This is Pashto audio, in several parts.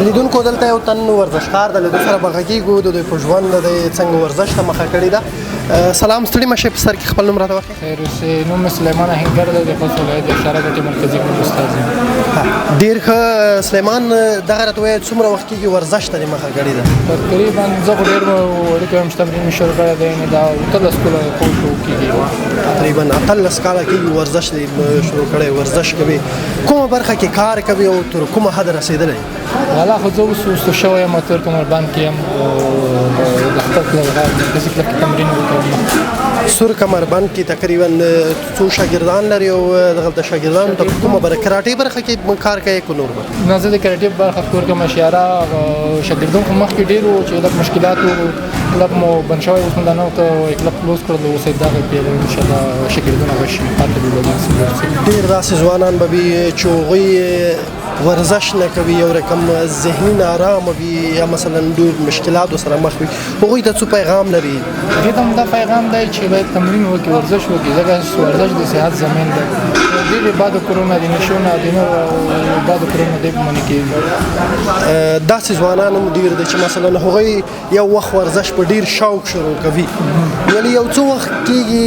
لیدونکو دلته یو تن ورزشکار د لیدو سره به غږیږو د دوی په ژوند د څنګه ورزش ته مخه کړې ده. سلام ستړي مه شئ په سر کې خپل نوم راته وښایئ. خیر اوسئ. نوم مې سلیمان آهنګر دی، د خوست ولایت د اشاره ګټې مرکزي کلي استاد یم. ډېر ښه سلیمان، دغه راته ووایه څومره وخت کېږي ورزش ته دې مخه کړې ده؟ تقریبا زه خو ډېر وړوکی یم چې تمرین مې شروع کړی دی، یعنې دا 18 کاله شروع کېږي. تقریبا 18 کاله کېږي ورزش دې شروع کړی، ورزش کوي. کومه برخه کې کار کوي او تر کومه حده رسېدلی؟ والا خو زه اوس وروسته شوی یم، تور کمربند کې یم او د اختر مرکزي کلب کې تمرین کوم. سور کمربند کې تقریبا څو شاګردان لري او دغلته شاګردانو ته کومه کراټې برخه کې کار کوي که نور برخه؟ نه، زه د کراټې برخه کور کوم. اشاره شاګردان خو مخکې ډېر وو چې لږ مشکلات وو، کلب مو بند شوی، اوس مو دا نه ورته کلب کلوز کړل، اوس یې دغه پیل انشاءالله شاګردونه به شي پاتې به ډېر داسې ځوانان به وي چې هغوی ورزش نه کوي، یو رقم ذهني نارامه وي یا مثلا ډېر مشکلاتو سره مخ وي، هغوی ته څه پیغام لري؟ دې ته همدا پیغام دی چې باید تمرین وکړي، ورزش وکړي، ځکه ورزش د صحت ضامن دی. ډېرې بعد کرونا د نشو نه د نور بعد کرونا دی په منې کېږي. داسې ځوانان هم ډېر دي چې مثلا هغوی یو وخت ورزش په ډېر شوق شروع کوي، یعنې یو څه وخت کېږي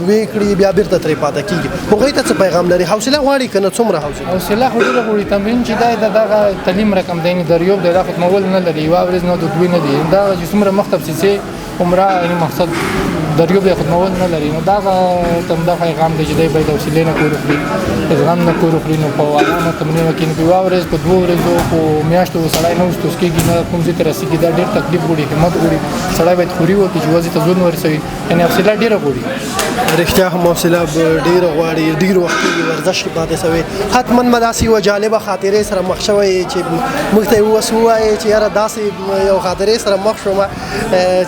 ویې کړي بیا بېرته ترې پاته کېږي، هغوی ته څه پیغام لري؟ حوصله غواړي که نه؟ څومره حوصله؟ حوصله خو ډېره غواړي. تمرین چې دی د دغه تعلیم رقم دی، یعنې دریوب دی، دا ختمول نه لري، یوه ورځ نه دوه نه دي. دا چې څومره مخته پسې عمره یعنې مقصد دریوب دی ختمول نه لري. نو دغه ته همدا پیغام دی چې دی باید حوصلې نه کور وکړي، زغم نه کور وکړي، نو په ارامه تمرین وکړي. نو په یوه ورځ په دوه ورځو په میاشتو سړی نه اوس کېږي، نه کوم ځای ته رسېږي. دا ډېر تکلیف غواړي، همت غواړي. سړی باید خوري وکړي چې وضعې ته ځون ورسوي، یعنې حوصله ډېره غواړي. رښتیا هم حوصله ډېره غواړي، ډېر وخت کېږي ورزش کې پاتې شوی. حتما به داسې یوه جالبه خاطرې سره مخ شوی چې موږ ته یې اوس ووایې چې یاره داسې یو خاطرې سره مخ شوم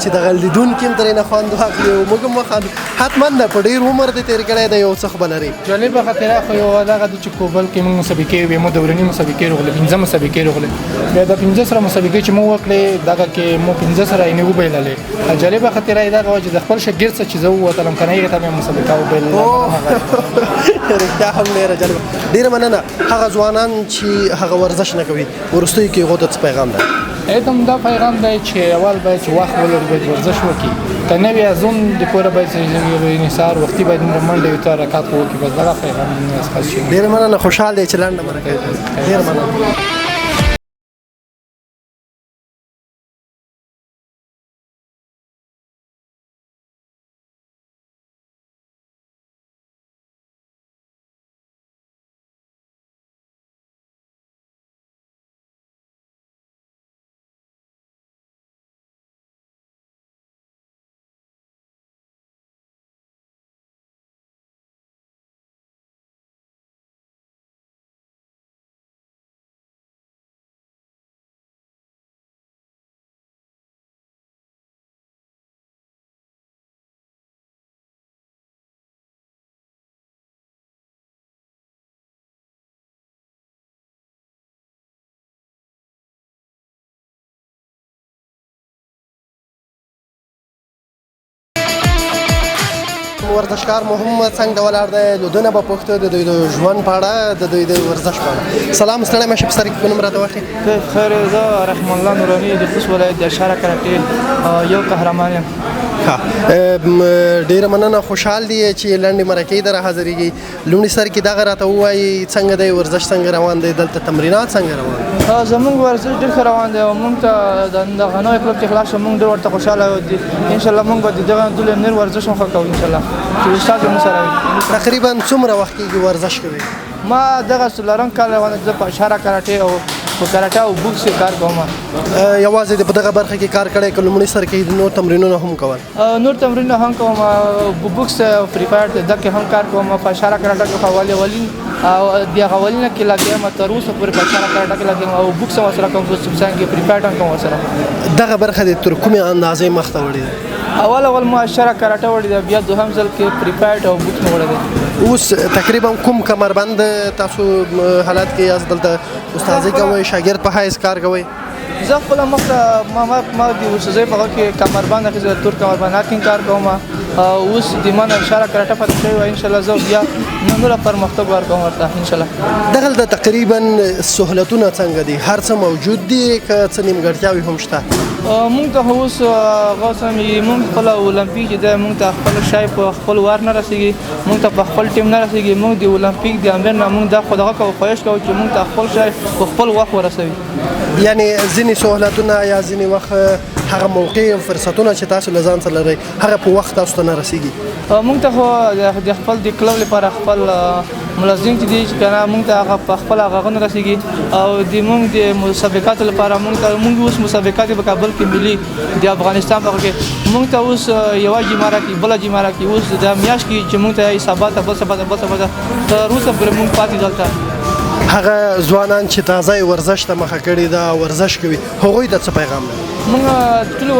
چې دغه لیدونکي هم ترې نه خوند واخلي او موږ هم وخاندو. حتما ده په ډېر عمر دې تېر کړی دی، یو څه خو به لري. جالبه خاطره خو یو دغه ده چې کوبل کې موږ مسابقې وې، مو دورني مسابقې راغلې، 15 مسابقې راغلې. بیا د 15 سره مسابقې چې مو وکړې دغه کې مو 15 سره یې وبایللې. جالبه خاطره یې دغه وه چې د خپل شاګرد څخه چې زه ووتلم که نه هغې ته مې مسابقه وبایلله. رښتیا هم ډېره جالبه. ډېره مننه. هغه ځوانان چې هغه ورزش نه کوي وروستیو کې هغو ته څه پیغام دی؟ ته هم دا پیغام دی چې اول باید چې وخت ولري، باید ورزش وکړي. که نه وي ازون د کوره باید یعنې سهار وختي باید منډه یو څه حرکات خو وکړي. بس دغه پیغام خاص شي. ډېره مننه. خوشحال دی چې لنډه مرکه یې. ډېره مننه. ورزشکار محمد څنګه ډول دی، لیدونه به پوښتو د دوی د ژوند په اړه، د دوی د ورزش په اړه. سلام ستړی مه شئ، په سر کې کوم نوم راته وښایئ. خیر، زه رحم الله نوراني د خوست ولایت د اشاره کراټې یو قهرمان یم. ډېره مننه. خوشحال دی چې لنډې مرکې ته را حاضرېږي. لومړي سر کې دغه راته ووایي څنګه دی ورزش، څنګه روان دی، دلته تمرینات څنګه روان دي؟ زمونږ ورزش ډېر ښه روان دی او موږ ته دغه نوی کلب چې خلاص شو موږ ډېر ورته خوشحاله یو. انشاءالله موږ به د دغه ډول نور ورزش هم ښه کوو انشاءالله چې استاد زموږ سره وي. تقریبا څومره وخت کېږي ورزش کوي؟ ما دغه څلورم کال روان دی. زه په اشاره کراټې او په کراټه او بوکس کې کار کوم. یوازې د په دغه برخه کې کار کړی که لومړي سر کې نور تمرینونه هم کول؟ نور تمرینونه هم کوم. بوکس او فری فایر دغه کې هم کار کوم. په اشاره کراټه کې اولین او د اولینه کې لګیم تر اوسه پورې په اشاره کراټه کې لګیم او بوکس سره کوم. څنګه فری فایر هم کوم سره. دغه برخه د تر کومې اندازې مخته وړي ده؟ اول ما اشاره کراټه وړي ده، بیا دوهم ځل کې فری فایر او بوکس وړي ده. اوس تقریبا کوم کمربند تاسو حالات کې یاست؟ دلته استادي کوئ، شاګرد په حیث کار کوئ؟ زه خپله مخته ما د اوسنۍ په هغه کې کمربند اخیستی، تور کمربند هاکینګ کار کوم اوس د من اشاره کراټه پاتې شوی وای ان شاء الله زه بیا نور پرمختګ ورکوم ورته ان شاء الله. دغلته تقریبا سهولتونه څنګه دي؟ هر څه موجود دي که څه نیمګړتیاوې هم شته؟ مونږ ته اوس غوسمې مونږ خپل اولمپیک چې دی مونږ ته خپل شای په خپل وار نه رسیږي، مونږ ته په خپل ټیم نه رسیږي. مونږ د اولمپیک د امر نه مونږ دا خو دغه کوو خواهش کوو چې مونږ ته خپل شای په خپل وخت ورسوي. یعنی ځینې سهولتونه یا ځینې وخت هغه موقع او فرصتونه چې تاسو له ځان سره لرئ هغه په وخت تاسو ته نه رسیږي. مونږ ته خو د خپل د کلب لپاره خپل ملازم چې دي چې کنه مونږ ته هغه په خپل هغه نه رسیږي او د مونږ د مسابقات لپاره مونږ اوس مسابقات په کابل کې ملي د افغانستان په کې مونږ ته اوس یو جمعه کې بل جمعه کې اوس د میاش کې چې مونږ ته حسابات بل څه تر اوسه پر مونږ پاتې دلته هغه ځوانان چې تازه ورزش ته مخه کړي دا ورزش کوي هغوی ته څه پیغام لري؟ مونږ ټول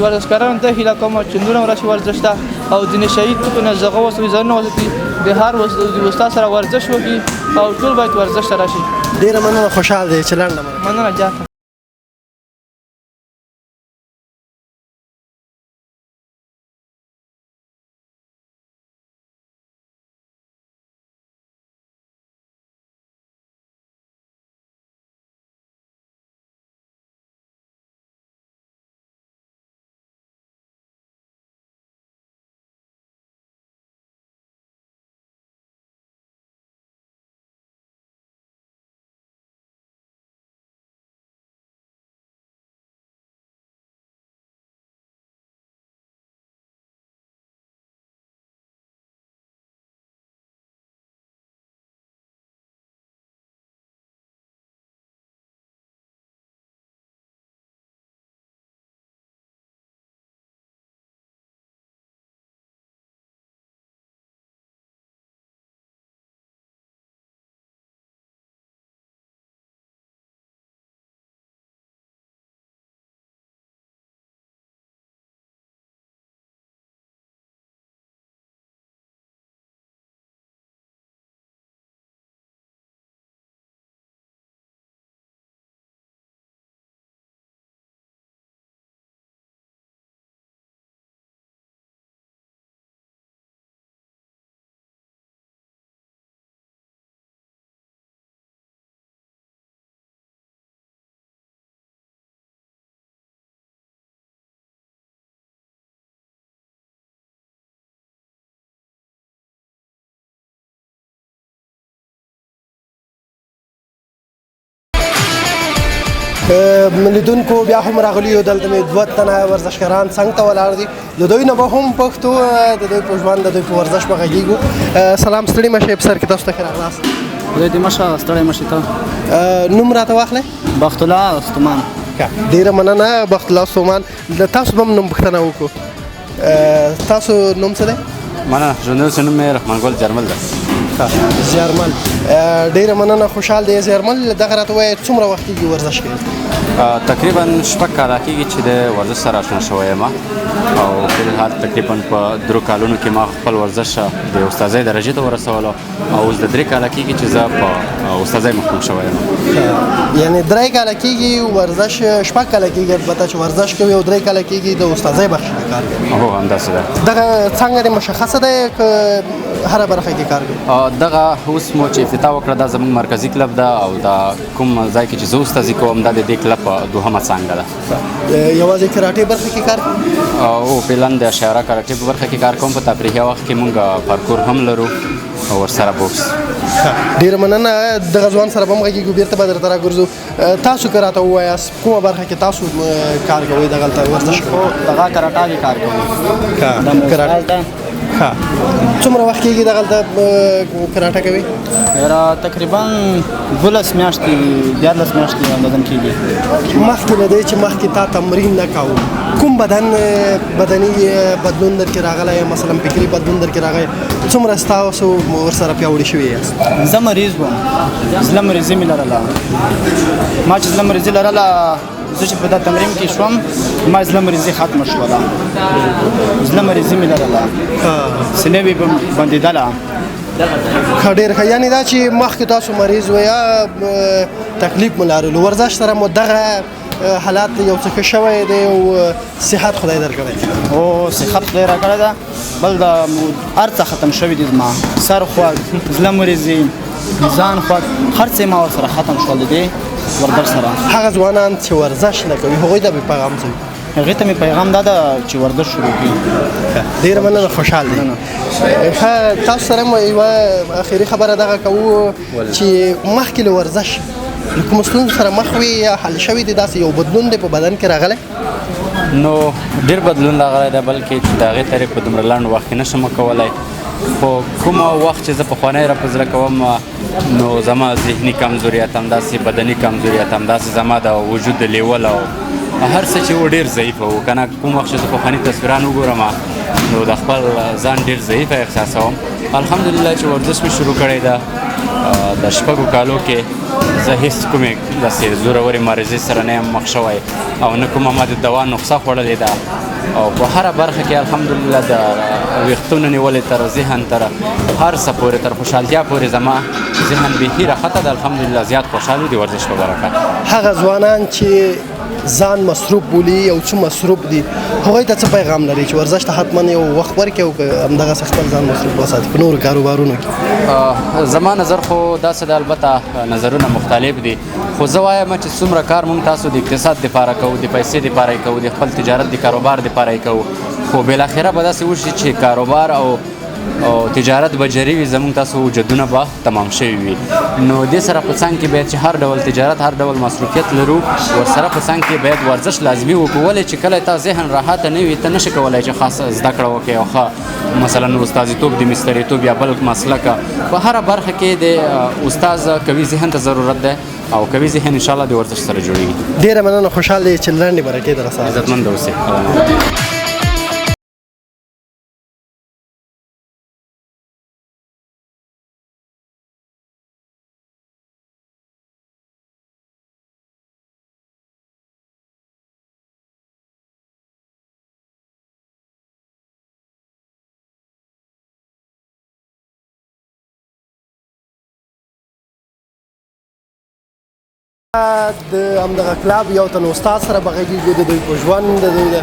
ورزشکارانو ته هیله کوم چې نور راشي ورزش ته او د نشهید ټکو نه زغه وسوي ځان نه وساتي د هر وستا سره ورزش وکړي او ټول باید ورزش ته راشي. ډیره مننه، خوشحال دی چې لنډه مننه جاته. لیدونکو بیا هم راغلیو دلته مې دوه تنه ورزشکاران څنګ ته ولاړ دي د دوی نه به هم پښتو د دوی په ژوند د دوی په ورزش به غږیږو. سلام ستړي مه شئ په سر کې تاسو ته ښه راغلاست. خدای دې مشه ستړی مه شې ته. نوم راته واخلئ. بخت الله ستومان. ډیره مننه بخت الله ستومان. د تاسو به هم نوم پوښتنه وکړو. تاسو نوم څه دی؟ مننه ژوندون څه نوم مې رحمان ګل جرمل ده. زیارمل. ډیره مننه، خوشحال دی زیارمل. دغه راته وایه څومره وخت کېږي ورزش کوي؟ تقریبا 6 کاله کېږي چې د ورزش سره اشنا شوی یم او فلحال تقریبا په 3 کالونو کې ما خپل ورزش د استادۍ درجې ته ورسولو او اوس د 3 کاله کېږي چې زه په استادۍ محکوم شوی یم. یعنی 3 کاله کېږي ورزش، 6 کاله کېږي البته چې ورزش کوي او 3 کاله کېږي د استادۍ برخه کې کار کوي. هو همداسې ده. دغه څنګه دی مشخصه ده که هره برخه کې کار کوي؟ دغه اوس مو چې افتتاح وکړه دا زموږ مرکزي کلب ده او دا کوم ځای کې چې زه استازي کوم دا د دې کلب دوهمه څانګه ده. یوازې کراټې برخه کې کار کوي؟ او فعلا د شاعره کراټې په برخه کې کار کوم. په تفریحي وخت کې مونږ پارکور هم لرو او ورسره بوکس. ډیره مننه. دغه ځوان سره به هم غږیږو، بیرته به درته راګرځو. تاسو که راته ووایاست کومه برخه کې تاسو کار کوئ دغلته ورزش کوئ؟ دغه کراټه کې کار کوم. کراټه. څومره وخت کېږي دغلته کراټه کوي؟ تقریبا 12 میاشتې 14 میاشتې اندازه کېږي. مخکې له دې چې مخکې تا تمرین نه کاوه کوم بدني بدلون درکې راغلی، مثلا فکري بدلون درکې راغلی؟ څومره ستاسو ورسره پیاوړي شوي یاست؟ زه مریض وم، زړه مریضي مې لرله. ما چې زړه مریضي لرله زه چې په دا تمرین کې شوم ما زړه مریضي ختمه شوله. زړه مریضي مې لرله، سینې مې بندېدله. ډېر ښه. یعنې دا چې مخکې تاسو مریض و یا تکلیف مو لرلو ورزش سره مو دغه حالات یو څه ښه شوی دی او صحت خدای درکړی او صحت خدای راکړی ده بل د هر څه ختم شوي دي زما سر خوږ زړه مریضي ځان خوږ هر څه ما ورسره ختم شول دی ورزش سره. هغه ځوانان چې ورزش نه کوي هغوی ته به پیغام څه وي؟ هغې ته مې پیغام دا ده چې ورزش شروع کړي. ډېره مننه خوشحال دی. ښه تاسو سره هم یوه اخري خبره دغه کوو چې مخکې له ورزش له کومو ستونزو سره مخ وي یا حل شوي دي داسې یو بدلون دی په بدن کې راغلی؟ نو ډېر بدلون راغلی دی بلکې چې د هغې طریق په دومره لنډ وخت کې نشم کولی خو کومه وخت چې زه پخوانی را په زړه کوم نو زما ذهني کمزوریت همداسې بدني کمزوریت همداسې زما د وجود د لیول او هر څه چې و ډېر ضعیفه و که نه کوم وخت چې زه پخواني تصویران وګورم نو د خپل ځان ډېر ضعیفه احساسوم. الحمدلله چې ورزش مې شروع کړی ده د 6 کالو کې زه هیڅ کومې داسې زورورې مریضۍ سره نه یم مخ شوی او نه کومه ما د دوا نسخه خوړلې ده او په هره برخه کې الحمدلله د ویښتونو نیولې تر ذهن تر هر څه پورې تر خوشحالتیا پورې زما ذهن بیخي راښته ده الحمدلله زیات خوشحال دي ورزش په برکت. هغه ځوانان چې ځان مصروف بولي یو څه مصروف دي هغوی ته څه پیغام لري چې ورزش ته حتما یو وخت ورکړي او همدغسې خپل ځان مصروف وساتي په نورو کاروبارونو کې؟ زما نظر خو داسې ده البته نظرونه مختلف دي خو زه وایم چې څومره کار مونږ تاسو د اقتصاد دپاره کوو د پیسې دپاره یې کوو د خپل تجارت د کاروبار دپاره یې کوو خو بالاخره به داسې وشي چې کاروبار او تجارت به جاري وي زموږ تاسو وجودونه به تمام شوي وي نو دې سره په څنګ کې باید چې هر ډول تجارت هر ډول مصروفیت لرو ورسره په څنګ کې باید ورزش لازمي وکړو ولې چې کله تا ذهن راحته نه وي ته نشي کولی چې خاص زده کړه وکړې او ښه مثلا استازیتوب د مستریتوب یا بل مسلکه په هره برخه کې د استاز قوي ذهن ته ضرورت ده او قوي ذهن انشاءالله د ورزش سره جوړېږي. ډېره مننه خوشحال دی چې لنډې برکې در سره عزتمند اوسئ. د همدغه کلاب یو تن استاد سره به غږېږو د دوی په ژوند د دوی د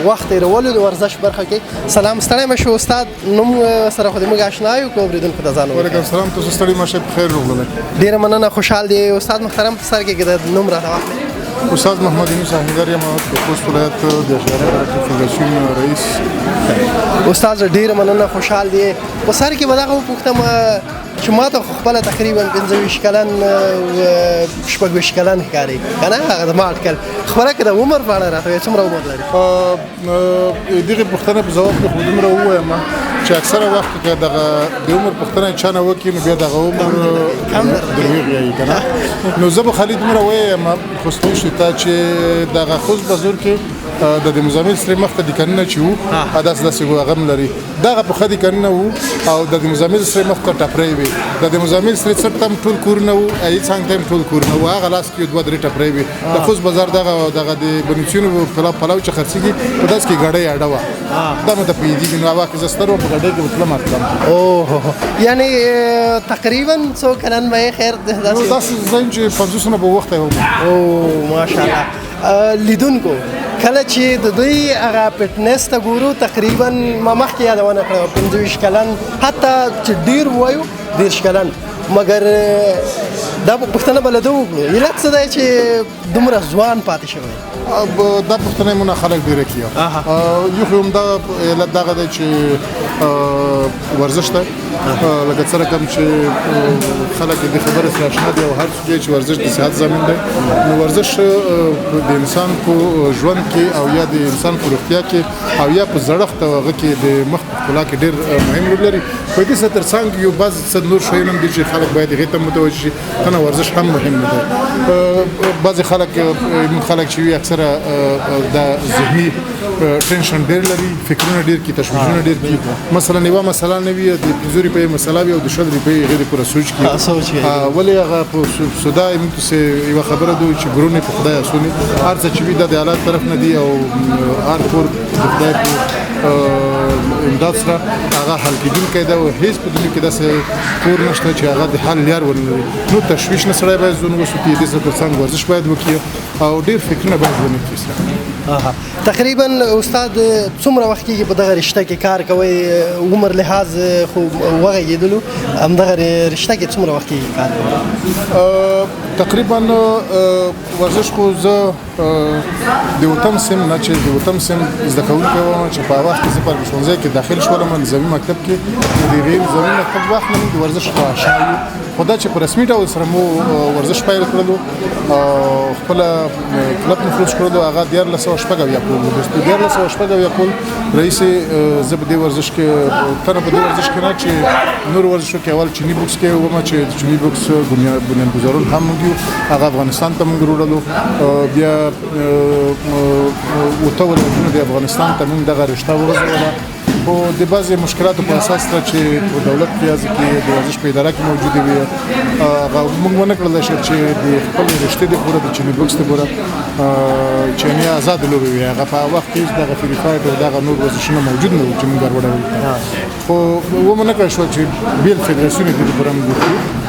وخت تېرولو د ورزش برخه کې. سلام ستړی مه شو استاد نوم سره خو د موږ اشنا یو که اورېدونکو ته ځان وعلیکم السلام تاسو ستړي مه شئ په خیر راغلی. ډېره مننه خوشحال دی استاد محترم په سر کې د نوم راته واخلئ. استاد محمد یونس اهنګر یم د خوست ولایت د اشعري حرکت فدراسیون رئیس. استاد ډېره مننه خوشحال دی په سر کې به دغه وپوښتم چې ما ته خو خپله تقریبا 25 کلن 26 کلن ښکاري که نه هغه زما اټکل خبره که د عمر په اړه راته وایي څومره عمر لري؟ دغې پوښتنې په ځواب کې خو دومره ووایم چې اکثره وخت که دغه د عمر پوښتنه چا نه وکړي نو بیا دغه عمر دروغ وایي که نه نو زه به خالي دومره ووایم خو ستوي شو ته چې دغه خوست بازور کې د مزامل سره مخته د کنه چې وو داسې هغه هم لري دغه په خدي کنه وو او د مزامل سره مخته ټپرې وي د مزامل سره څرته ټول کورونه وو ای څنګه تم ټول کورونه وو هغه لاس کې دوه درې ټپرې وي د خوست بازار دغه د بنچونو پلاو چې خرڅيږي په داس کې غړې اډه وا دا مته پیږي نو هغه کې زسترو په غړې کې وتلم اتلم اوه یعنی تقریبا څو کلن به خیر داسې زین چې 500 نه په وخت وو او ماشاءالله لیدونکو کله چې د دوی هغه فټنس ته ګورو تقریبا ما مخکې یادونه کړې 25 کلن حتی چې ډېر وایو 30 کلن مګر دا پوښتنه به له ده وکړو علت څه دی چې دومره ځوان پاتې شوی دا پوښتنه مونه خلک ډېره کوي یو خو همدا علت دغه دی چې ورزش ته لکه څنګه کوم چې خلک د خبرې سره آشنا دي او هر څه چې ورزش د صحت ضامن دی نو ورزش د انسان په ژوند کې او یا د انسان په روغتیا کې او یا په زړښت او هغه کې د مخ په ښکلا کې ډېر مهم رول لري په دې سره ترڅنګ یو بعض څه نور شیان هم دي چې خلک باید هغې ته متوجه شي کنه ورزش هم مهم دی بعضې خلک چې وي اکثره د ذهني ټینشن ډېر لري فکرونه ډېر کوي تشویشونه ډېر کوي مثلا یوه مسله نه وي د 50 روپۍ مسله وي او د 100 روپۍ هغې د پوره سوچ کوي ولې هغه په سودا موږ ته یوه خبره ده چې ګرونې په خدای اسونې هر څه چې وي دا د الله طرف نه دي او هر کور د خدای په امداد سره هغه حل کېدونکی ده او هیڅ په دنیا کې داسې کور نشته چې هغه د حل لار ولري نو تشویش نه سړی باید ځون وسوتي دې سره ترڅنګ ورزش باید وکړي او ډېر فکرونه باید ونه کړي سره تقریبا استاد څومره وخت کېږي په دغه رشته کې کار کوئ عمر لحاظ خو وغږېدلو همدغه رشته کې څومره وخت کېږي کار کوئ تقریبا ورزش خو زه د وطن سیم نه چې د وطن سیم زده کوونکی وم چې په وخت کې زه په ښوونځي کې داخل شولم نظامي مکتب کې د غیر نظامي مکتب وخت نه د ورزش خو شایو خدا چې په رسمي ډول سره مو ورزش پیل کړلو خپل کلب مفروض کړلو هغه 1400 یا کول د 1400 یا کول رئیس زبدي ورزش کې تر په دې ورزش کې نه چې نور ورزش کې اول چینی بوکس کې ومه چې چینی بوکس بنیان گذارون هم موږ هغه افغانستان ته موږ وروړلو بیا وته ولونه د افغانستان ته موږ دغه رشته ورزوله او د بعضی مشکلاتو په اساس ته چې په دولت کې ځکه د ورزش په اداره کې موجود وي هغه موږ ونه کړل چې د خپل رشته د پوره د چینی بوکس ته پوره چینی آزاد لوبي وي هغه په وخت کې د فری فایټ او دغه نور ورزشونه موجود نه و چې موږ وروړل خو ومنه کړ شو چې بیل فدراسیون د پوره موجود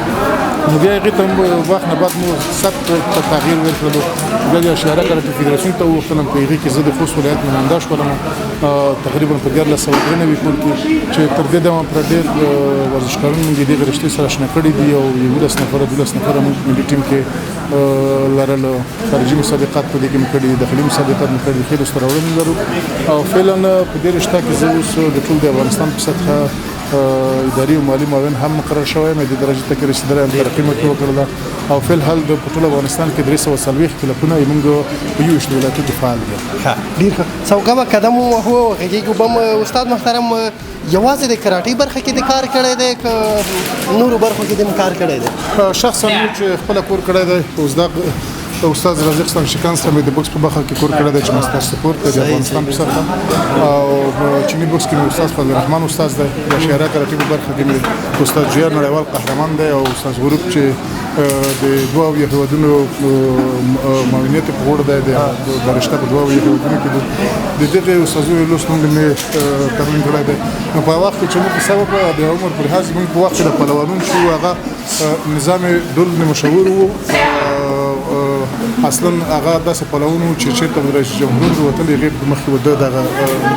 نو بیا هغه ته وخت نه بعد مو سخت تغییر ورکړو بیا اشاره کړه چې فدراسیون ته وختم په هغه کې زه د خوست ولایت نماینده شوم تقریبا په 1493 کول کې چې تر دې دمه پر ډېر ورزشکاران موږ دې رشتې سره آشنا کړي دي او یو 12 نفر موږ ملي ټیم کې لرل خارجي مسابقات په دې کې کړي داخلي مسابقات مو کړي خیر سره وړاندې لرو او فعلا په دې رشته کې زه اوس د ټول د افغانستان په سطح اداري او مالي معاون هم مقرر شوی مې د درجه تک رسیدل هم ترقی مې وکړه او فعل حال د ټول افغانستان کې 340 کلبونه موږ په یو شته ولایت کې فعال دي ډیر څوګه قدم هو هغه کوم استاد محترم یوازې د کراټي برخه کې د کار کړی دی که نور برخو کې د کار کړی دی شخصا چې خپل کور کړی دی اوس دا استاد رزق ستان شکان سره د بوکس په برخه کې کور کړی دی چې مستر سپورت د افغانستان په سره او چینی بوکس کې استاد فضل الرحمن استاد دی د شهره کراټي په برخه کې استاد جیر نړیوال قهرمان دی او استاد غروب چې د دوه هیوادونو معاونیت په وړ دی د رشته په دوه هیوادونو کې د دغه استادو لوستون د تمرین کړی دی نو په وخت چې موږ سبب د عمر پر حساب موږ په وخت د پهلوانون شو هغه نظام دول مشهور وو اصلا هغه داسې پهلوانو چې چیرته رئیس جمهور وطن یې په مخ کې دغه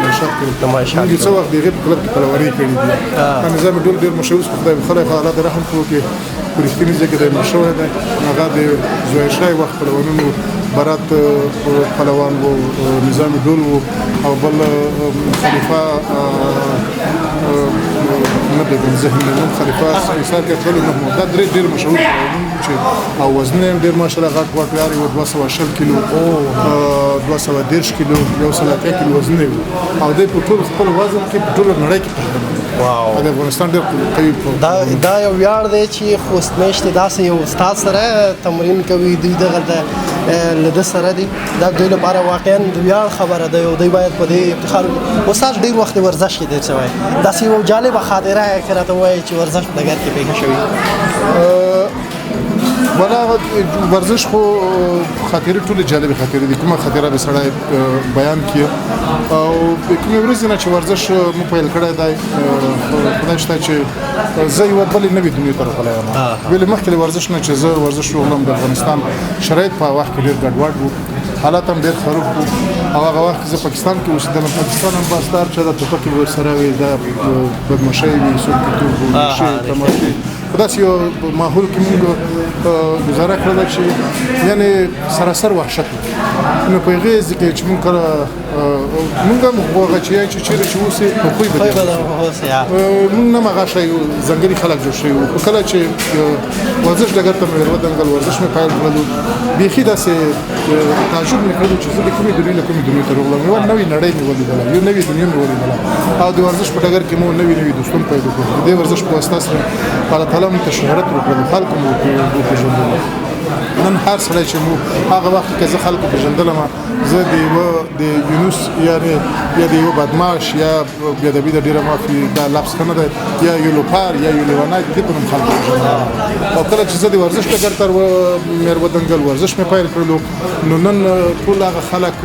نشاط کړی موږ څو وخت دغه کلب کې پهلواني کړی دی نظام دول ډیر مشهور خدای خلک حالات رحم کوي کې پرختینی ځکه د مشهور دی هغه د زویشای وخت پهلوانونو برات پهلوان وو نظام دول وو او بل خلیفہ نه د ذهن له خلیفہ ایثار کې ټول نه دا ډېر مشهور چې او وزن ډېر ماشاءالله غټ لري 220 کیلو او 210 کیلو 130 کیلو وزن او د ټول خپل وزن کې ټول نړۍ کې واو د افغانستان ډېر قوي دا یو ویاړ دی چې خوست میشته داسې یو استاد سره تمرین کوي دوی دغه لده سره دی دا دوی لپاره واقعا د ویاړ خبره ده او دوی باید په دې افتخار استاد ډېر وخت ورزش کې دی څه داسې یو جالب خاطره راته وایي چې ورزش په ډګر کې پیښه شوې ولا ورزش خو خاطرې ټول جالب خاطرې دي کومه خاطره به سړی بیان کړي او کومه ورځ نه چې ورزش مو پیل کړی دی خدای شته چې زه یو بل نه ویډیو تر غلای یم ویل مخکې ورزش نه چې زه ورزش وکړم د افغانستان شرایط په وخت کې ډېر ګډوډ وو حالات هم ډېر خراب وو او هغه وخت زه پاکستان کې اوسېدم پاکستان هم باسدار چې د ټوپک ورسره وي دا بدمعشي وي څوک کتور وو شي تماشي داسې یو ماحول کې موږ گزاره کړله چې یعنی سراسر وحشت نو په هغې ځکه چې موږ کله موږ هم غواړو چې چېرې چې اوسې په خوی بدل موږ نه مغه شی ځانګړي خلک جوړ شوي وو کله چې ورزش ډګر ته مې ودرېدل ورزش مې پیل کړلو بیخي داسې تعجب مې کړلو چې زه د کومې دنیې له کومې دنیې ته راغلم یوه نوې نړۍ مې ولیدله یو نوې دنیا مې ولیدله او د ورزش په ډګر کې مو نوي دوستان پیدا کړل د دې ورزش په واسطه سره الله تعالی مې ته شهرت ورکړل خلک مو وپېژندل نن هر سړی چې مو هغه وخت کې زه خلکو پېژندلم زه د یونس یعنې یا د یو بدماش یا بیادبي د ډېره معافي دا لفظ ښه نه دی یا یو لوپار یا یو لیونی د دې په نوم خلکو پېژندلم او کله چې زه د ورزش ډګر ته مېربه دنګل ورزش مې پیل کړلو نو نن ټول هغه خلک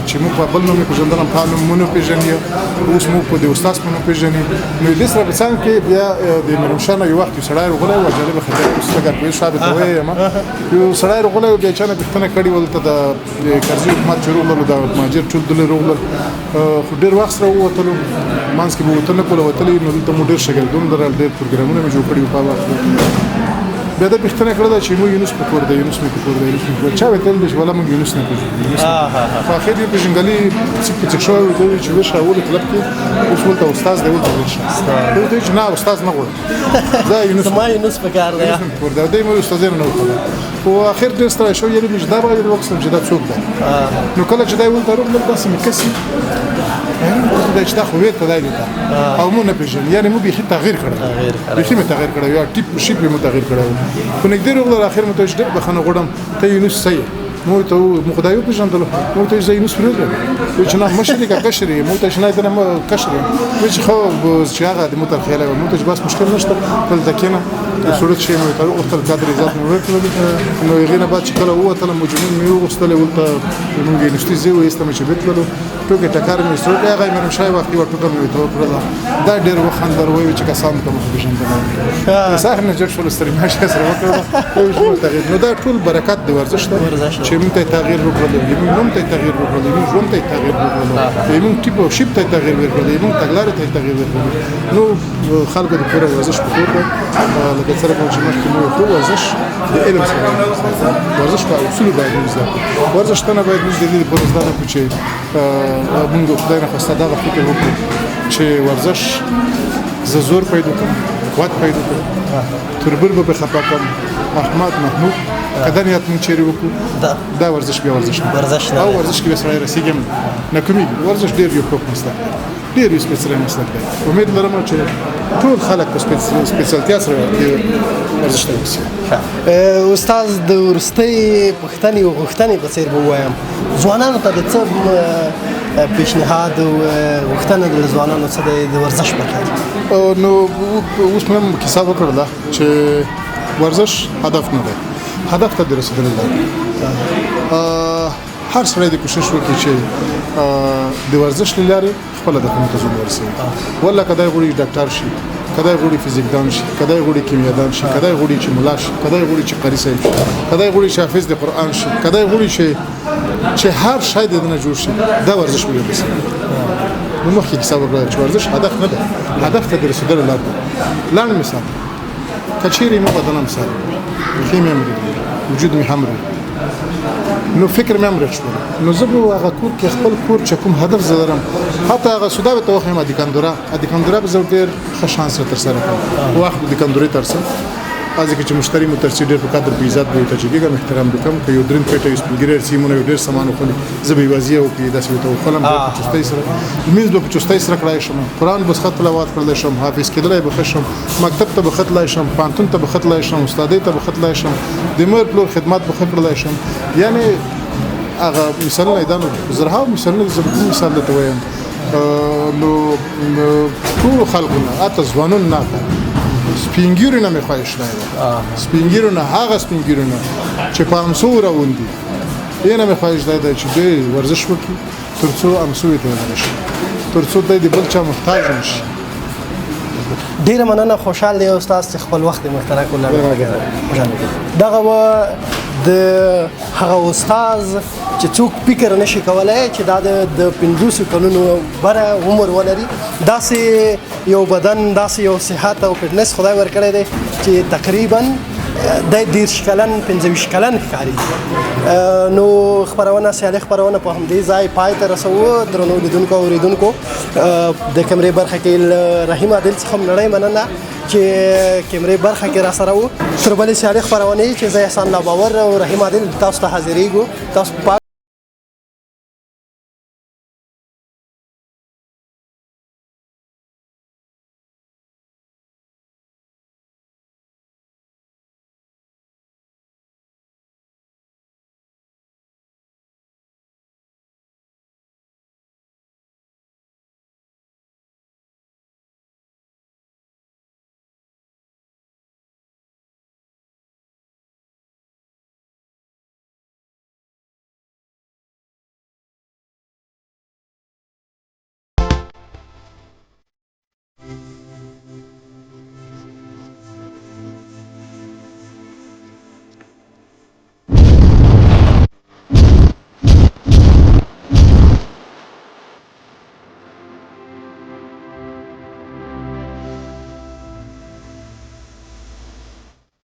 چې موږ په بل نوم پېژندلم په نوم مونږ پېژني اوس موږ په د استاد په نوم پېژني نو دې سره په څنګ کې بیا د میرمشانه یو وخت یو سړی راغلی و جالبه خبره اوس ډګر په شابه ته وایم یو سړی راغلی و بیا چې نه پښتنه کړي ولته د کرزي حکومت چې راغلو د ماجر ټول دل راغلل خو ډېر وخت سره ووتلو مانس کې به وتل کول وتلې نو دلته مو ډېر شګردون درل ډېر پروګرامونه مې جوړ کړي په وخت بیا د پښتنه کړل چې مو یونس په کور دی یونس مې په کور دی یونس مې چا وتل چې ولا مو یونس نه کوي په اخر دې په جنګلي څه شو وي چې وښه اول طلب کې اوس ولته استاد دی ولته وښه دوی چې نه استاد نه غواړي دا یونس ما یونس په کار دی ور دا دې مو استاد نه وکړه او اخر دې ستړی شو یعنی مش دا باید وکړم چې دا څوک دی نو کله چې دا ولته روغ داسې مکسي دا چې دا خو ویته دی او مو نه پېژني یعنی مو به تغییر کړی به مو تغییر کړی یا ټیپ شي به مو تغییر کړی خو نه دې روغ اخر مو ته چې ډېر بخنه غوډم ته یونس صحیح مو ته مو خدایو پېژندل مو ته زه یونس فريد چې نه مشري کا کشري مو ته نه دنه کشري چې خو چې هغه د موتر خیاله مو ته بس مشکل نشته بل دکینه صورت شي مو ته او تر کادر ذات مو ورته نو یغینه بعد چې کله وته مجنون مې وغوستله ولته موږ یې نشتی زه وېستم چې بیتلو ټوکې ټکر مې سره هغه مې شای وخت ورته مې ته کړل دا ډېر وخت دروي چې کسان ته مو پېژندل صح نه جوړ شول ستري ماشه سره وکړه نو دا ټول برکات د ورزش ته چې موږ ته تغییر وکړل موږ نوم ته تغییر وکړل موږ ژوند ته تغییر وکړل موږ ټیپ او شپ ته تغییر وکړل موږ تګلارې ته تغییر وکړل نو خلکو د پوره ورزش په توګه لکه څنګه چې مخکې مو خو ورزش د علم سره ورزش په اصول باندې وزه ورزش ته نه باید موږ د دې په ورځ دا چې موږ خدای نه خواسته دا فکر وکړو چې ورزش زور پیدا کوم قوت پیدا کوم تربل به خپه کوم احمد محمود قدريات من چیرې وکړو دا ورزش به ورزش نه او ورزش کې سره رسیدم نه کومي ورزش ډیر یو کوم مستقبل ډیر یو سپیشل مستقبل امید لرم چې ټول خلک په سپیشلتیا سره ورزش کوي استاد د ورستۍ پښتني او غښتني په څیر بوایم ځوانانو ته د څه پیشنهاد او غښتنه د ځوانانو څخه د ورزش پکې نو اوس مې کیسه وکړه چې ورزش هدف نه دی هدف ته رسیدل دی هر سړی د کوشش وکړي چې د ورزش لارې خپل د هدف ته ورسوي ولا کدی غوړي ډاکټر شي کدی غوړي فزیکدان شي کدی غوړي کیمیادان شي کدی غوړي چې مولا شي کدی غوړي چې قاری صاحب شي کدی غوړي چې حافظ د قران شي کدی غوړي چې هر شی د نه جوړ شي دا ورزش ویل شي نو مخکې کیسه وکړه چې ورزش هدف نه دی هدف ته رسیدل لاره لاندې مثال کچېری مو بدنم سره خیمه مې وجود مې همره نو فکر مې امر شو نو زه به هغه کور کې خپل کور چې کوم هدف زدرم حتی هغه سودا به توخه ما د کندورا به زه ډېر ښه شانس تر سره کوم وخت د کندوري تر سره از که چې مشتری مترسي ډېر په قدر په عزت به ته چې محترم وکم که یو درن پټه یو سپګریر سیمونه ډېر سامان خو زه به وازیه او کې داسې وته خپلم په چستای سره میز به په چستای سره کړای شم قرآن به خط تلاوت کړل شم حافظ کېدلای به خشم مکتب ته به خط لای شم پانتون ته به خط لای شم استادې ته به خط لای شم د مر پلور خدمات به خط لای شم یعنی هغه مثالونه دانو زرها مثالونه زبدي مثال ته وایم نو ټول خلکونه اته ځوانون نه سپینګیرو نه مخایش نه سپینګیرو نه هغه سپینګیرو نه چې په امسور اوندي یې نه مخایش ده چې دوی ورزش وکړي ترڅو امسوي ته ورشي ترڅو د بل چا محتاج نشي ډیره مننه خوشاله دی استاد چې خپل وخت مخترع کړل دغه و د هغه استاد چې څوک فکر نشي کولای چې دا د 50 کلونو بره عمر ولري داسې یو بدن داسې یو صحت او فټنس خدای ورکړی دی چې تقریبا د 10 کلن 15 کلن ښکاري نو خبرونه سیالي خبرونه په همدې ځای پای ته رسو درنو لیدونکو او اوریدونکو د کیمرې برخه کې رحیم عادل څخه لړۍ مننه چې کیمرې برخه کې را سره وو تر بلې سیالي خبرونه چې زه احسان لا باور او رحیم عادل تاسو ته حاضرېږو تاسو